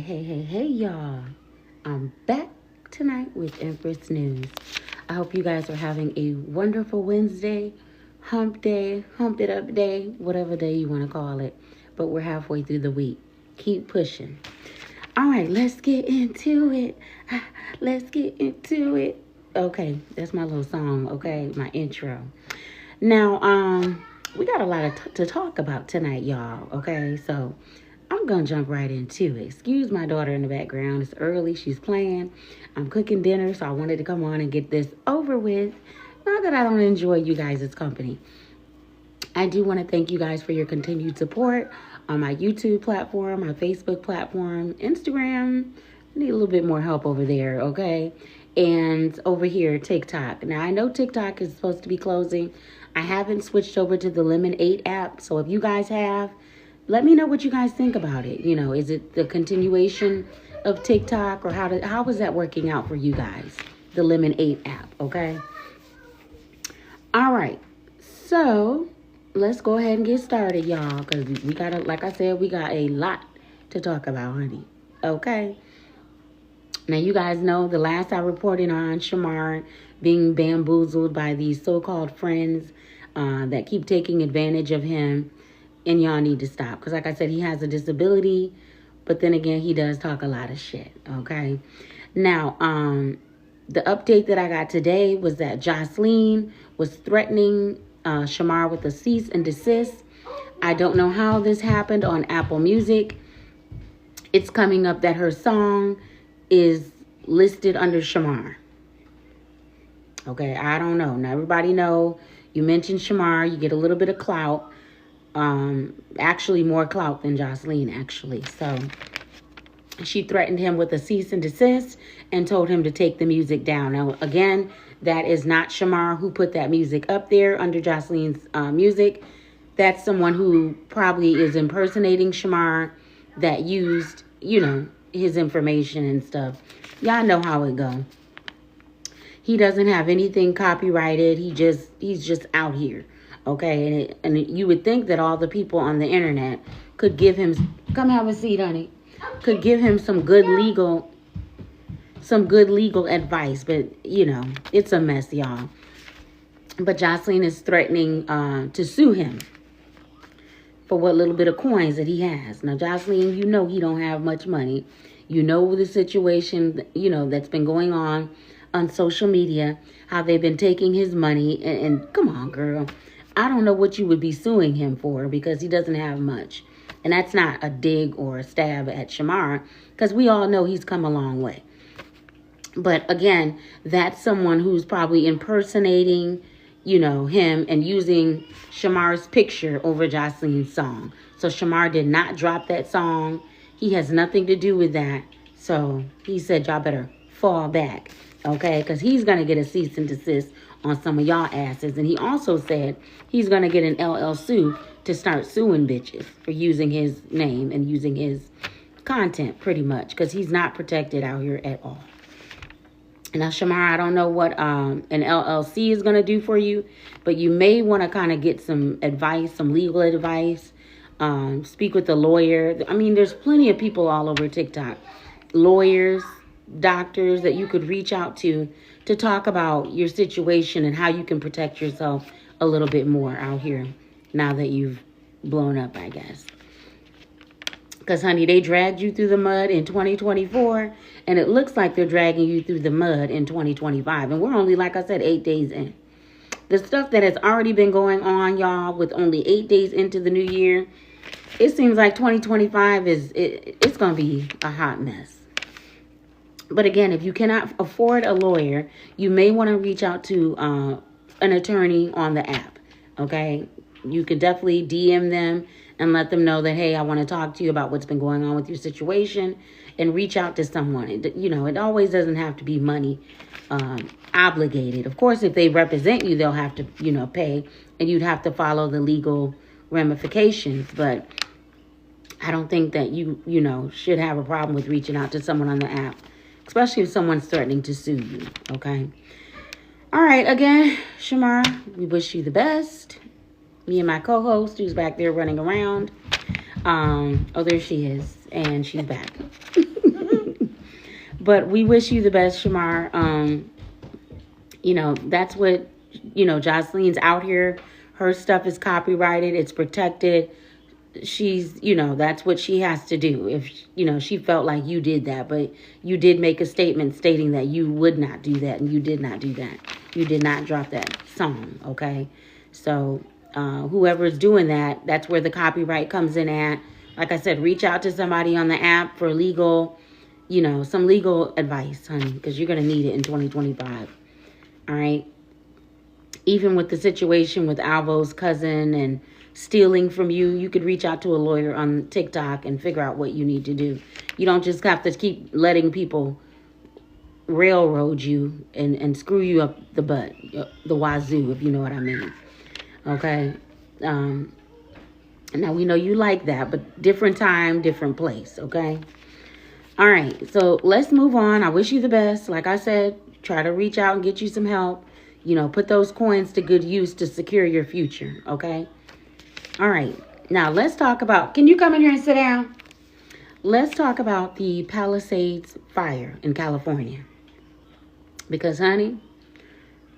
Hey, y'all. I'm back tonight with Empress News. I hope you guys are having a wonderful Wednesday, hump day, hump it up day, whatever day you want to call it. But we're halfway through the week. Keep pushing. All right, let's get into it. Let's get into it. Okay, that's my little song, okay? My intro. Now, we got a lot to talk about tonight, y'all, okay? So I'm going to jump right into it. Excuse my daughter in the background. It's early. She's playing. I'm cooking dinner, so I wanted to come on and get this over with. Not that I don't enjoy you guys' company. I do want to thank you guys for your continued support on my YouTube platform, my Facebook platform, Instagram. I need a little bit more help over there, okay? And over here, TikTok. Now, I know TikTok is supposed to be closing. I haven't switched over to the Lemon 8 app, so if you guys have, let me know what you guys think about it. You know, is it the continuation of TikTok, or how is that working out for you guys? The Lemon 8 app, okay? All right. So, let's go ahead and get started, y'all, because we got like I said, we got a lot to talk about, honey. Okay? Now, you guys know the last I reported on Shamar being bamboozled by these so-called friends that keep taking advantage of him. And y'all need to stop. Because like I said, he has a disability. But then again, he does talk a lot of shit. Okay. Now, the update that I got today was that Jocelyn was threatening Shamar with a cease and desist. I don't know how this happened on Apple Music. It's coming up that her song is listed under Shamar. Okay. I don't know. Now, everybody know you mentioned Shamar. You get a little bit of clout. Actually more clout than Jocelyn, actually. So she threatened him with a cease and desist and told him to take the music down. Now, again, that is not Shamar who put that music up there under Jocelyn's music. That's someone who probably is impersonating Shamar that used, you know, his information and stuff. Y'all know how it go. He doesn't have anything copyrighted. He's just out here. Okay, and you would think that all the people on the internet could give him, come have a seat, honey, could give him some good legal advice, but you know, it's a mess, y'all. But Jocelyn is threatening to sue him for what little bit of coins that he has. Now, Jocelyn, you know he don't have much money. You know the situation, you know, that's been going on social media, how they've been taking his money, and come on, girl. I don't know what you would be suing him for because he doesn't have much. And that's not a dig or a stab at Shamar because we all know he's come a long way. But again, that's someone who's probably impersonating, you know, him and using Shamar's picture over Jocelyn's song. So Shamar did not drop that song. He has nothing to do with that. So he said, y'all better fall back, okay? Because he's going to get a cease and desist on some of y'all asses. And he also said he's going to get an LLC to start suing bitches for using his name and using his content pretty much because he's not protected out here at all. And now, Shamar, I don't know what an LLC is going to do for you, but you may want to kind of get some advice, some legal advice. Speak with a lawyer. I mean, there's plenty of people all over TikTok, lawyers, doctors that you could reach out to talk about your situation and how you can protect yourself a little bit more out here now that you've blown up, I guess. Because, honey, they dragged you through the mud in 2024, and it looks like they're dragging you through the mud in 2025. And we're only, like I said, 8 days in. The stuff that has already been going on, y'all, with only 8 days into the new year, it seems like 2025 it's going to be a hot mess. But again, if you cannot afford a lawyer, you may want to reach out to an attorney on the app, okay? You could definitely DM them and let them know that, hey, I want to talk to you about what's been going on with your situation, and reach out to someone. You know, it always doesn't have to be money obligated. Of course, if they represent you, they'll have to, you know, pay, and you'd have to follow the legal ramifications. But I don't think that you know, should have a problem with reaching out to someone on the app, especially if someone's threatening to sue you, okay? All right, again, Shamar, we wish you the best. Me and my co-host, who's back there running around. Oh, there she is, and she's back. But we wish you the best, Shamar. That's what, Jocelyn's out here. Her stuff is copyrighted. It's protected. She's, that's what she has to do. If, she felt like you did that, but you did make a statement stating that you would not do that, and you did not do that. You did not drop that song, okay? So, whoever's doing that, that's where the copyright comes in at. Like I said, reach out to somebody on the app for legal, some legal advice, honey, because you're going to need it in 2025. All right? Even with the situation with Alvo's cousin and stealing from you, you could reach out to a lawyer on TikTok and figure out what you need to do. You don't just have to keep letting people railroad you and screw you up the butt, the wazoo, if you know what I mean. Okay? Now, we know you like that, but different time, different place, okay? All right, so let's move on. I wish you the best. Like I said, try to reach out and get you some help. Put those coins to good use to secure your future, okay? All right, now let's talk about, can you come in here and sit down? Let's talk about the Palisades fire in California. Because, honey,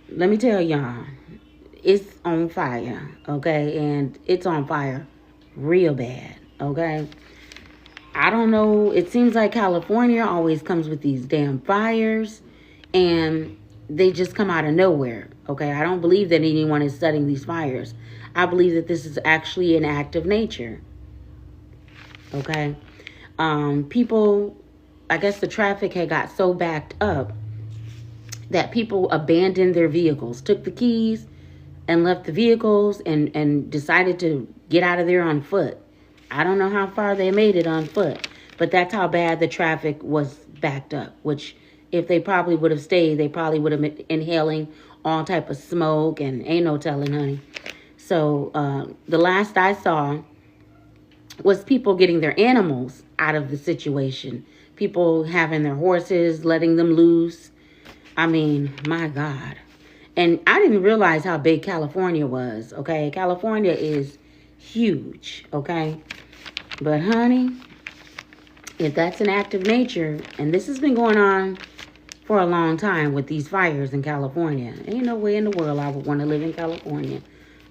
let me tell y'all, it's on fire, okay? And it's on fire real bad, okay? I don't know. It seems like California always comes with these damn fires, and they just come out of nowhere, okay? I don't believe that anyone is setting these fires. I believe that this is actually an act of nature, okay? People, I guess the traffic had got so backed up that people abandoned their vehicles, took the keys and left the vehicles and decided to get out of there on foot. I don't know how far they made it on foot, but that's how bad the traffic was backed up, which if they probably would have stayed, they probably would have been inhaling all type of smoke, and ain't no telling, honey. So the last I saw was people getting their animals out of the situation. People having their horses, letting them loose. I mean, my God. And I didn't realize how big California was, okay? California is huge, okay? But, honey, if that's an act of nature, and this has been going on for a long time with these fires in California, ain't no way in the world I would want to live in California.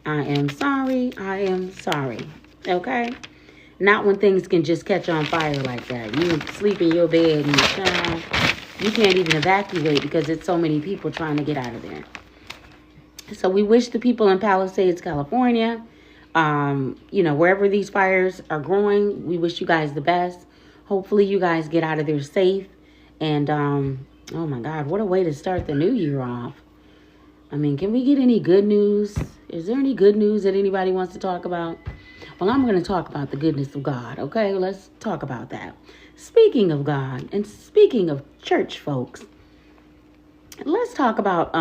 I am sorry, okay? Not when things can just catch on fire like that. You sleep in your bed and you can't even evacuate because it's so many people trying to get out of there. So we wish the people in Palisades, California, wherever these fires are growing, we wish you guys the best. Hopefully you guys get out of there safe. And, oh my God, what a way to start the new year off. I mean, can we get any good news? Is there any good news that anybody wants to talk about? Well, I'm going to talk about the goodness of God, okay? Let's talk about that. Speaking of God and speaking of church folks, let's talk about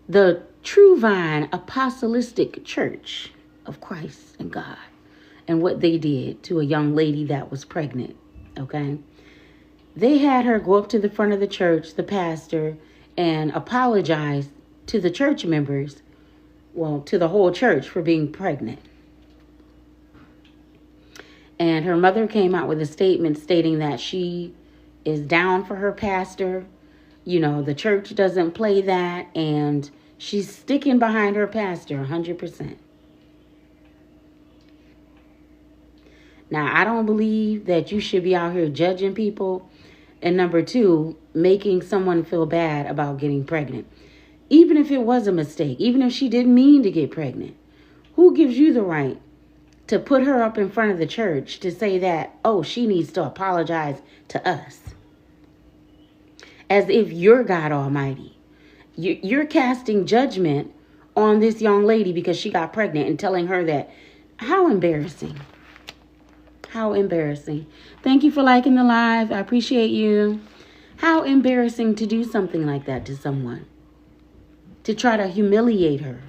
the True Vine Apostolic Church of Christ and God and what they did to a young lady that was pregnant, okay? They had her go up to the front of the church, the pastor, and apologize to the church members, well, to the whole church for being pregnant. And her mother came out with a statement stating that she is down for her pastor. The church doesn't play that, and she's sticking behind her pastor 100%. Now, I don't believe that you should be out here judging people. And number two, making someone feel bad about getting pregnant. Even if it was a mistake, even if she didn't mean to get pregnant, who gives you the right to put her up in front of the church to say that, oh, she needs to apologize to us? As if you're God Almighty. You're casting judgment on this young lady because she got pregnant and telling her that. How embarrassing. How embarrassing. Thank you for liking the live. I appreciate you. How embarrassing to do something like that to someone. To try to humiliate her.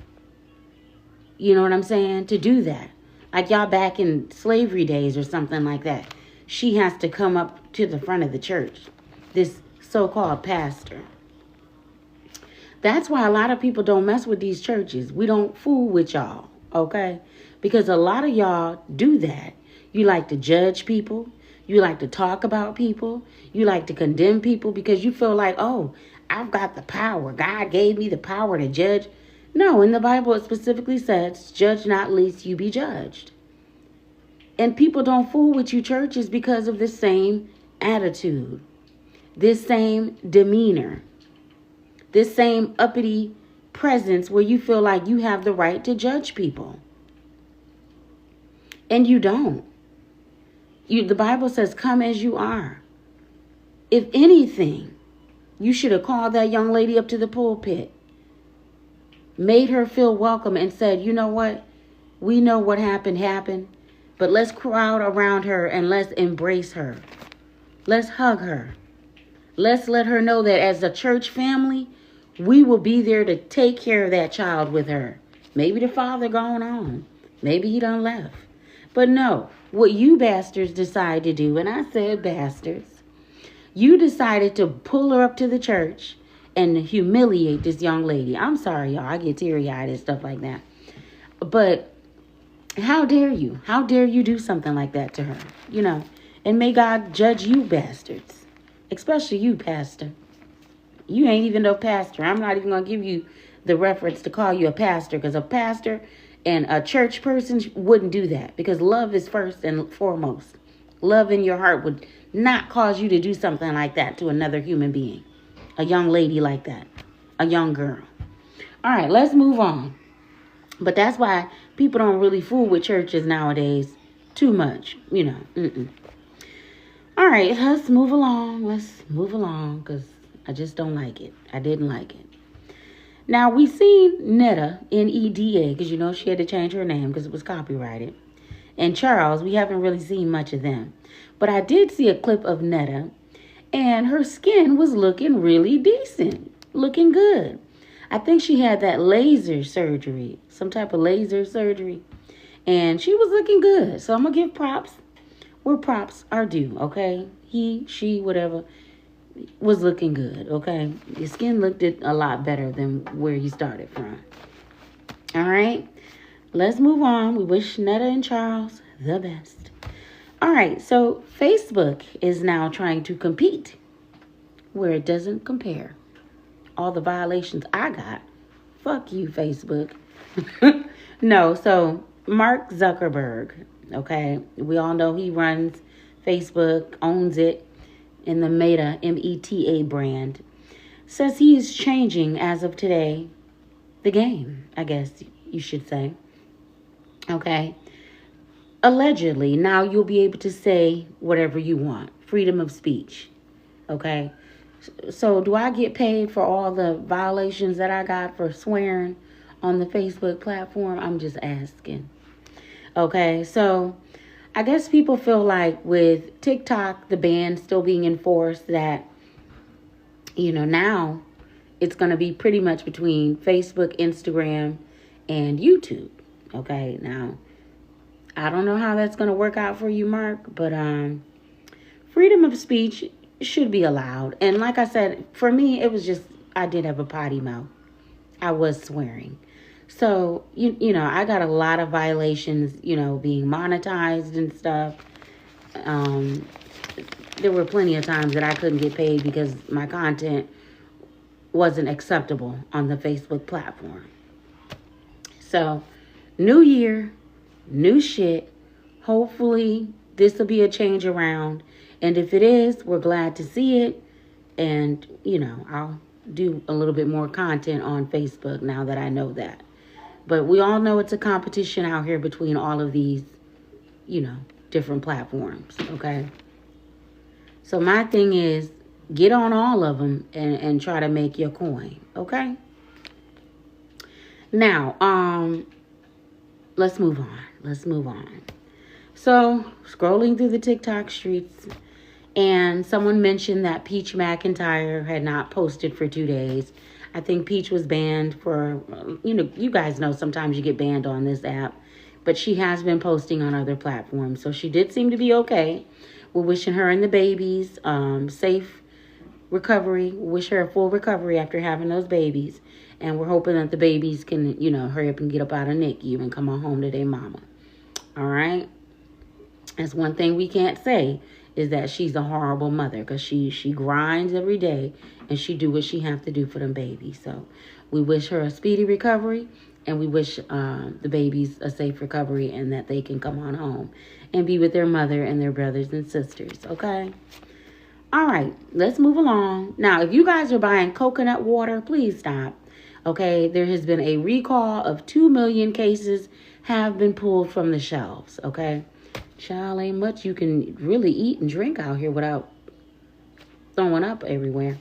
You know what I'm saying? To do that. Like y'all back in slavery days or something like that. She has to come up to the front of the church. This so-called pastor. That's why a lot of people don't mess with these churches. We don't fool with y'all. Okay? Because a lot of y'all do that. You like to judge people. You like to talk about people. You like to condemn people because you feel like, oh, I've got the power. God gave me the power to judge. No, in the Bible it specifically says, judge not lest you be judged. And people don't fool with you, churches, because of this same attitude, this same demeanor, this same uppity presence where you feel like you have the right to judge people. And you don't. The Bible says, come as you are. If anything, you should have called that young lady up to the pulpit, made her feel welcome, and said, you know what? We know what happened, but let's crowd around her and let's embrace her. Let's hug her. Let's let her know that as a church family, we will be there to take care of that child with her. Maybe the father gone on. Maybe he done left. But no, what you bastards decide to do, and I said bastards, you decided to pull her up to the church and humiliate this young lady. I'm sorry, y'all. I get teary-eyed and stuff like that. But how dare you? How dare you do something like that to her? You know, and may God judge you bastards. Especially you, pastor. You ain't even no pastor. I'm not even going to give you the reference to call you a pastor, because a pastor and a church person wouldn't do that, because love is first and foremost. Love in your heart would not cause you to do something like that to another human being. A young lady like that. A young girl. All right, let's move on. But that's why people don't really fool with churches nowadays too much. You know. All right, let's move along. Because I just don't like it. I didn't like it. Now, we seen Netta, N-E-D-A, because you know she had to change her name because it was copyrighted. And Charles, we haven't really seen much of them. But I did see a clip of Netta, and her skin was looking really decent, looking good. I think she had that laser surgery, some type of laser surgery, and she was looking good. So I'm going to give props where props are due, okay? He, she, whatever, was looking good, okay? Your skin looked a lot better than where you started from. All right, let's move on. We wish Netta and Charles the best. All right, so Facebook is now trying to compete where it doesn't compare. All the violations I got, fuck you, Facebook. No, so Mark Zuckerberg, okay? We all know he runs Facebook, owns it, in the Meta, M-E-T-A brand, says he is changing, as of today, the game, I guess you should say. Okay? Allegedly, now you'll be able to say whatever you want. Freedom of speech. Okay? So do I get paid for all the violations that I got for swearing on the Facebook platform? I'm just asking. Okay? So I guess people feel like with TikTok, the ban still being enforced, that, you know, now it's going to be pretty much between Facebook, Instagram, and YouTube. Okay, now, I don't know how that's going to work out for you, Mark, but freedom of speech should be allowed. And like I said, for me, it was just, I did have a potty mouth. I was swearing. So, you know, I got a lot of violations, you know, being monetized and stuff. There were plenty of times that I couldn't get paid because my content wasn't acceptable on the Facebook platform. So, new year, new shit. Hopefully, this will be a change around. And if it is, we're glad to see it. And, you know, I'll do a little bit more content on Facebook now that I know that. But we all know it's a competition out here between all of these, you know, different platforms, okay? So my thing is, get on all of them and try to make your coin, okay? Now, let's move on. So, scrolling through the TikTok streets, and someone mentioned that Peach McIntyre had not posted for 2 days. I think Peach was banned for, you know, you guys know sometimes you get banned on this app. But she has been posting on other platforms. So she did seem to be okay. We're wishing her and the babies safe recovery. Wish her a full recovery after having those babies. And we're hoping that the babies can, you know, hurry up and get up out of NICU and come on home to their mama. All right? That's one thing we can't say is that she's a horrible mother, because she grinds every day and she do what she have to do for them babies. So we wish her a speedy recovery, and we wish the babies a safe recovery, and that they can come on home and be with their mother and their brothers and sisters. Okay. All right, let's move along. Now, if you guys are buying coconut water, please stop. Okay, there has been a recall of 2 million cases have been pulled from the shelves. Okay, child, ain't much you can really eat and drink out here without throwing up everywhere.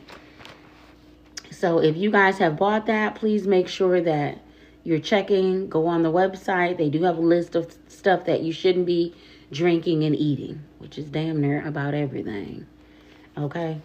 So if you guys have bought that, please make sure that you're checking. Go on the website. They do have a list of stuff that you shouldn't be drinking and eating, which is damn near about everything. Okay.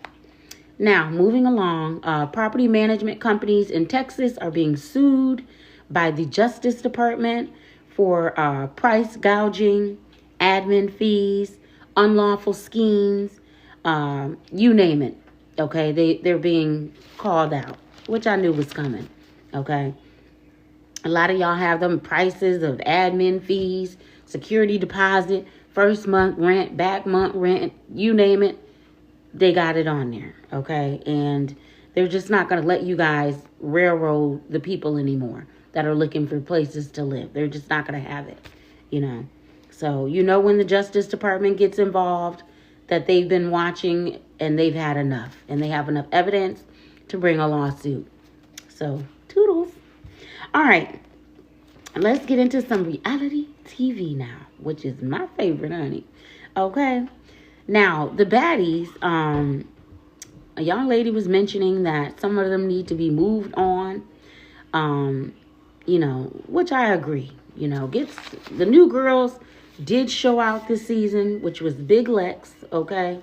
Now, moving along, property management companies in Texas are being sued by the Justice Department for price gouging, admin fees, unlawful schemes, you name it. Okay, they're being called out, which I knew was coming. Okay. A lot of y'all have them prices of admin fees, security deposit, first month rent, back month rent, you name it. They got it on there, okay? And they're just not going to let you guys railroad the people anymore that are looking for places to live. They're just not going to have it, you know. So, you know, when the Justice Department gets involved, that they've been watching and they've had enough. And they have enough evidence to bring a lawsuit. So, toodles. All right. Let's get into some reality TV now, which is my favorite, honey. Okay. Now, the baddies, a young lady was mentioning that some of them need to be moved on, you know, which I agree. You know, the new girls did show out this season, which was Big Lex, okay?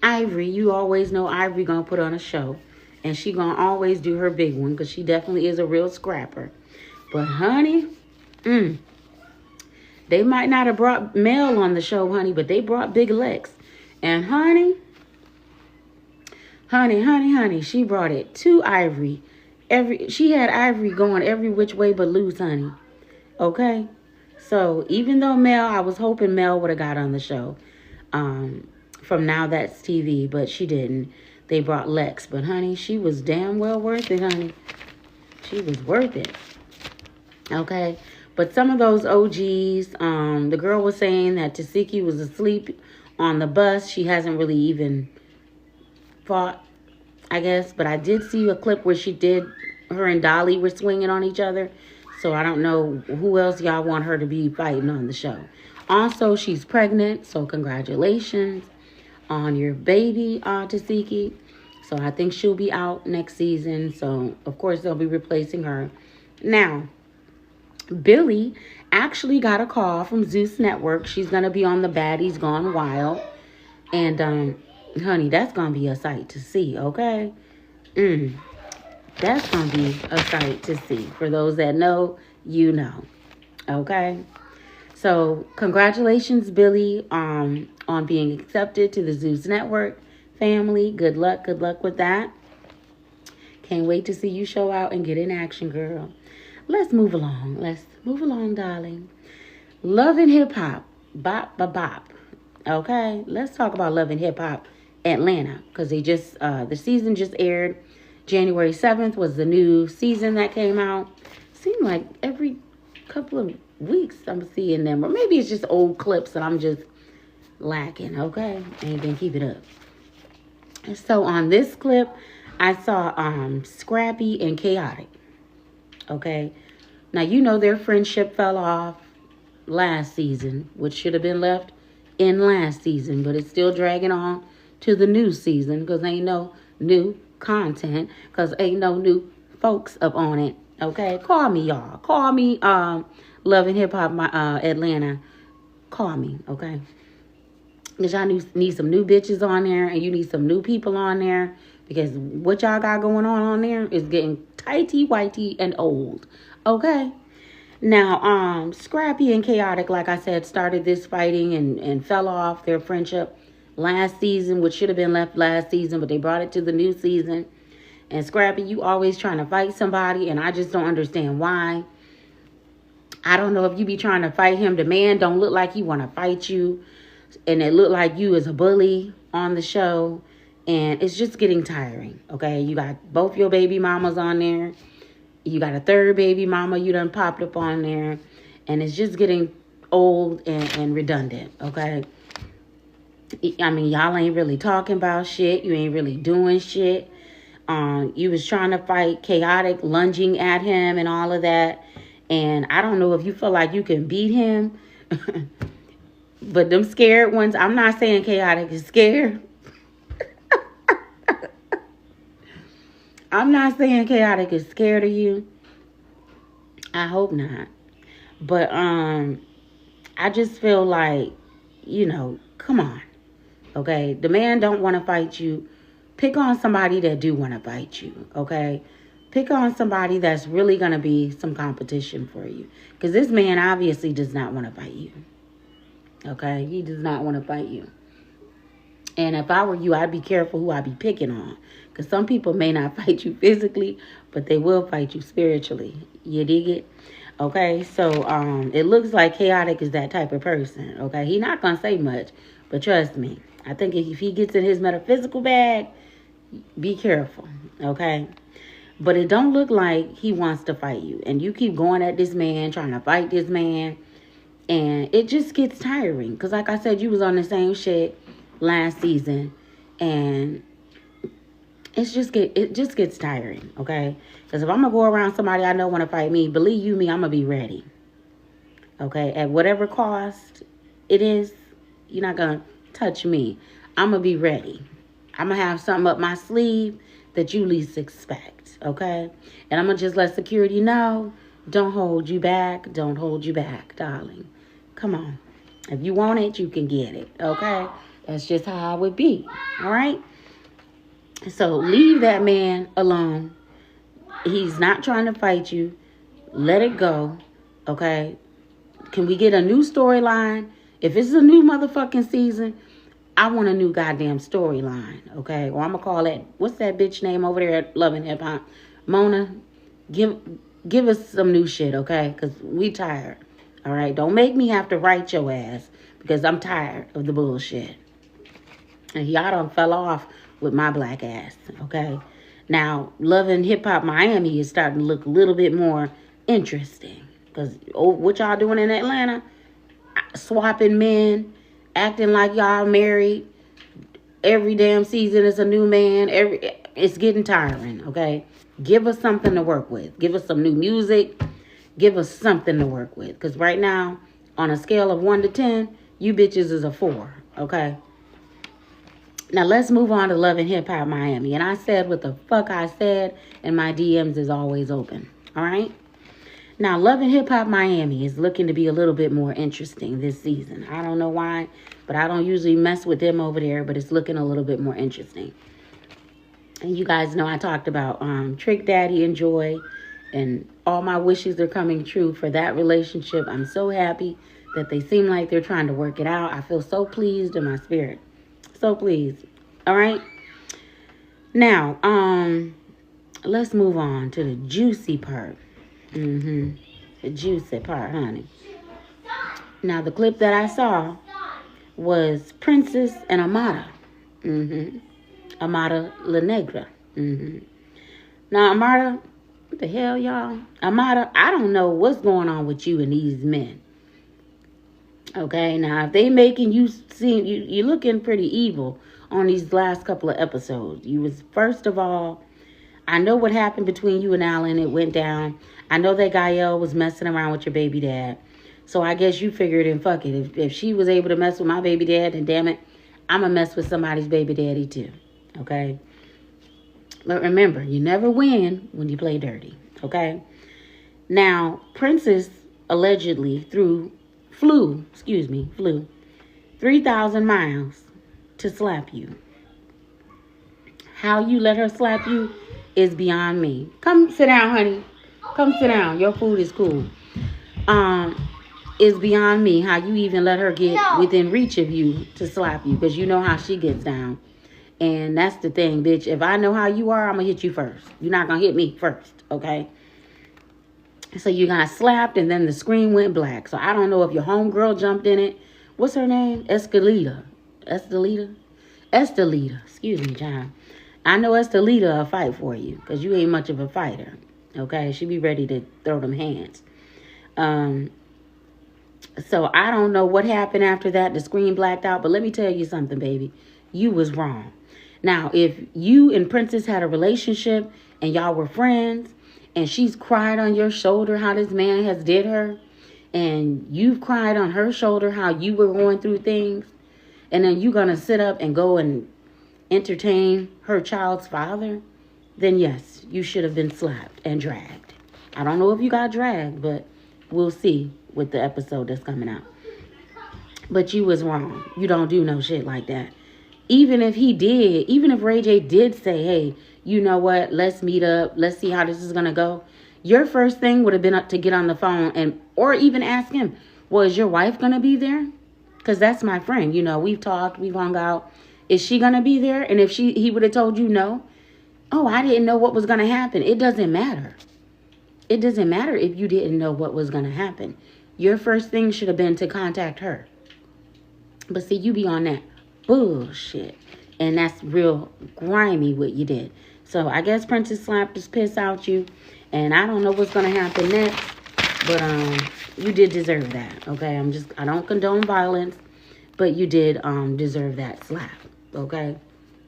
Ivory, you always know Ivory gonna put on a show, and she gonna always do her big one, because she definitely is a real scrapper. But, honey, they might not have brought Mel on the show, honey, but they brought Big Lex. And honey, she brought it to Ivory. She had Ivory going every which way but loose, honey. Okay? So, even though I was hoping Mel would have got on the show from Now That's TV, but she didn't. They brought Lex. But, honey, she was damn well worth it, honey. She was worth it. Okay? But some of those OGs, the girl was saying that Tasiki was asleep on the bus. She hasn't really even fought, I guess. But I did see a clip where her and Dolly were swinging on each other. So I don't know who else y'all want her to be fighting on the show. Also, she's pregnant. So congratulations on your baby, Tasiki. So I think she'll be out next season. So, of course, they'll be replacing her. Now, Billy actually got a call from Zeus Network. She's going to be on the Baddies Gone Wild. And, honey, that's going to be a sight to see, okay? That's going to be a sight to see. For those that know, you know, okay? So, congratulations, Billy, on being accepted to the Zeus Network family. Good luck with that. Can't wait to see you show out and get in action, girl. Let's move along. Darling. Love and Hip Hop. Bop, bop, bop. Okay, let's talk about Love and Hip Hop Atlanta. Because the season just aired. January 7th was the new season that came out. Seemed like every couple of weeks I'm seeing them. Or maybe it's just old clips that I'm just lacking. Okay, ain't gonna keep it up. So on this clip, I saw Scrappy and Chaotic. Okay, now you know their friendship fell off last season, which should have been left in last season, but it's still dragging on to the new season because ain't no new content, because ain't no new folks up on it. Okay, call me, y'all. Call me, Love and Hip Hop Atlanta. Call me, okay? Because y'all need some new bitches on there, and you need some new people on there. Because what y'all got going on there is getting tighty, whitey, and old. Okay? Now, Scrappy and Chaotic, like I said, started this fighting and fell off their friendship last season, which should have been left last season, but they brought it to the new season. And Scrappy, you always trying to fight somebody, and I just don't understand why. I don't know if you be trying to fight him. The man don't look like he want to fight you. and it looked like you as a bully on the show, and it's just getting tiring, okay? You got both your baby mamas on there. You got a third baby mama you done popped up on there, and it's just getting old and redundant, okay? I mean, y'all ain't really talking about shit. You ain't really doing shit. You was trying to fight Chaotic, lunging at him and all of that. And I don't know if you feel like you can beat him. But them scared ones, I'm not saying Chaotic is scared. I'm not saying Chaotic is scared of you. I hope not. But I just feel like, come on. Okay? The man don't want to fight you. Pick on somebody that do want to fight you. Okay? Pick on somebody that's really going to be some competition for you. Because this man obviously does not want to fight you. Okay? He does not want to fight you. And if I were you, I'd be careful who I'd be picking on. Because some people may not fight you physically, but they will fight you spiritually. You dig it? Okay, so it looks like Chaotic is that type of person. Okay, he's not going to say much, but trust me. I think if he gets in his metaphysical bag, be careful. Okay? But it don't look like he wants to fight you. And you keep going at this man, trying to fight this man. And it just gets tiring. Because like I said, you was on the same shit last season, and it just gets tiring, okay? Because if I'm gonna go around somebody I know want to fight me, believe you me, I'm gonna be ready, okay? At whatever cost it is, you're not gonna touch me. I'm gonna be ready. I'm gonna have something up my sleeve that you least expect, okay? And I'm gonna just let security know, don't hold you back, darling. Come on. If you want it, you can get it, okay? That's just how I would be, all right? So leave that man alone. He's not trying to fight you. Let it go, okay? Can we get a new storyline? If it's a new motherfucking season, I want a new goddamn storyline, okay? Or I'm going to call that, what's that bitch name over there at Love and Hip Hop? Mona, give us some new shit, okay? Because we tired, all right? Don't make me have to write your ass because I'm tired of the bullshit. And y'all done fell off with my black ass, okay? Now, Love and Hip Hop Miami is starting to look a little bit more interesting. Because what y'all doing in Atlanta? Swapping men, acting like y'all married. Every damn season is a new man. It's getting tiring, okay? Give us something to work with. Give us some new music. Give us something to work with. Because right now, on a scale of 1 to 10, you bitches is a 4, okay? Now, let's move on to Love and Hip Hop Miami. And I said what the fuck I said, and my DMs is always open. All right? Now, Love and Hip Hop Miami is looking to be a little bit more interesting this season. I don't know why, but I don't usually mess with them over there, but it's looking a little bit more interesting. And you guys know I talked about Trick Daddy and Joy, and all my wishes are coming true for that relationship. I'm so happy that they seem like they're trying to work it out. I feel so pleased in my spirit. So please. All right. Now, let's move on to the juicy part. The juicy part, honey. Now, the clip that I saw was Princess and Amara. Amara La Negra. Now, Amara, what the hell, y'all? Amara, I don't know what's going on with you and these men. Okay, now if they making you seem, you're looking pretty evil on these last couple of episodes. You was, first of all, I know what happened between you and Alan. It went down. I know that Gael was messing around with your baby dad. So I guess you figured, and fuck it. If she was able to mess with my baby dad, then damn it, I'm going to mess with somebody's baby daddy too. Okay? But remember, you never win when you play dirty. Okay? Now, Princess allegedly flew 3,000 miles to slap you. How you let her slap you is beyond me. Come sit down, honey. Come sit down. Your food is cool. It's beyond me how you even let her get within reach of you to slap you, because you know how she gets down. And that's the thing, bitch. If I know how you are, I'm going to hit you first. You're not going to hit me first, okay? So you got slapped, and then the screen went black. So I don't know if your homegirl jumped in it what's her name? Escalita. Estelita. Excuse me, John. I know Estelita will fight for you because you ain't much of a fighter. Okay? She be ready to throw them hands. So I don't know what happened after that. The screen blacked out. But let me tell you something, baby. You was wrong. Now, if you and Princess had a relationship and y'all were friends and she's cried on your shoulder how this man has did her, and you've cried on her shoulder how you were going through things, and then you're going to sit up and go and entertain her child's father, then yes, you should have been slapped and dragged. I don't know if you got dragged, but we'll see with the episode that's coming out. But you was wrong. You don't do no shit like that. Even if Ray J did say, hey, you know what, let's meet up, let's see how this is going to go, your first thing would have been to get on the phone or even ask him, well, is your wife going to be there? Because that's my friend. You know, we've talked, we've hung out. Is she going to be there? And if he would have told you no, oh, I didn't know what was going to happen. It doesn't matter. It doesn't matter if you didn't know what was going to happen. Your first thing should have been to contact her. But see, you be on that bullshit. And that's real grimy what you did. So I guess Princess slapped this piss out you. And I don't know what's going to happen next. But you did deserve that. Okay, I don't condone violence. But you did deserve that slap. Okay.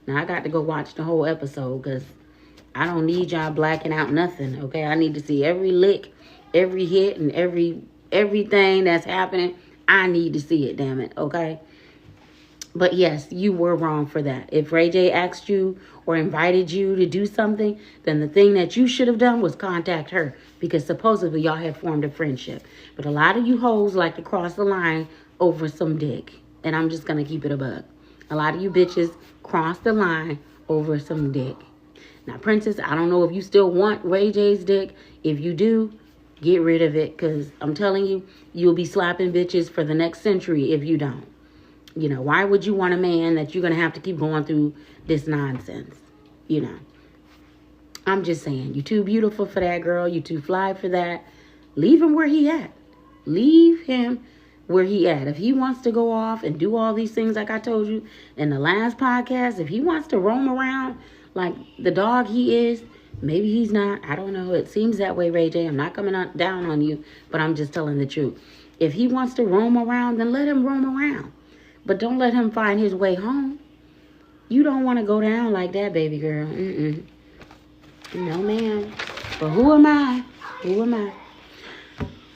Now I got to go watch the whole episode because I don't need y'all blacking out nothing. Okay. I need to see every lick, every hit, and everything that's happening. I need to see it, damn it. Okay. But yes, you were wrong for that. If Ray J asked you or invited you to do something, then the thing that you should have done was contact her. Because supposedly y'all had formed a friendship. But a lot of you hoes like to cross the line over some dick. And I'm just going to keep it a buck. A lot of you bitches cross the line over some dick. Now, Princess, I don't know if you still want Ray J's dick. If you do, get rid of it. Because I'm telling you, you'll be slapping bitches for the next century if you don't. You know, why would you want a man that you're going to have to keep going through this nonsense? You know. I'm just saying, you too beautiful for that, girl. You too fly for that. Leave him where he at. Leave him where he at. If he wants to go off and do all these things like I told you in the last podcast, if he wants to roam around like the dog he is, maybe he's not. I don't know. It seems that way, Ray J. I'm not coming down on you, but I'm just telling the truth. If he wants to roam around, then let him roam around. But don't let him find his way home. You don't want to go down like that, baby girl. No, ma'am. But who am I? Who am I?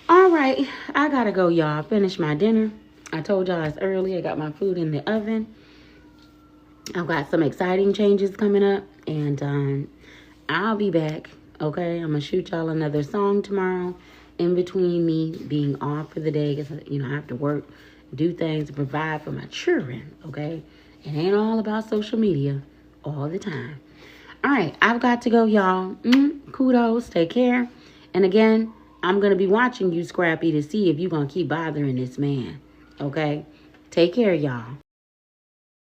All right. I got to go, y'all. Finish my dinner. I told y'all it's early. I got my food in the oven. I've got some exciting changes coming up. And I'll be back. Okay? I'm going to shoot y'all another song tomorrow. In between me being off for the day. Because, I have to work. Do things to provide for my children, okay? It ain't all about social media all the time. All right, I've got to go, y'all. Kudos, take care. And again, I'm going to be watching you, Scrappy, to see if you're going to keep bothering this man, okay? Take care, y'all.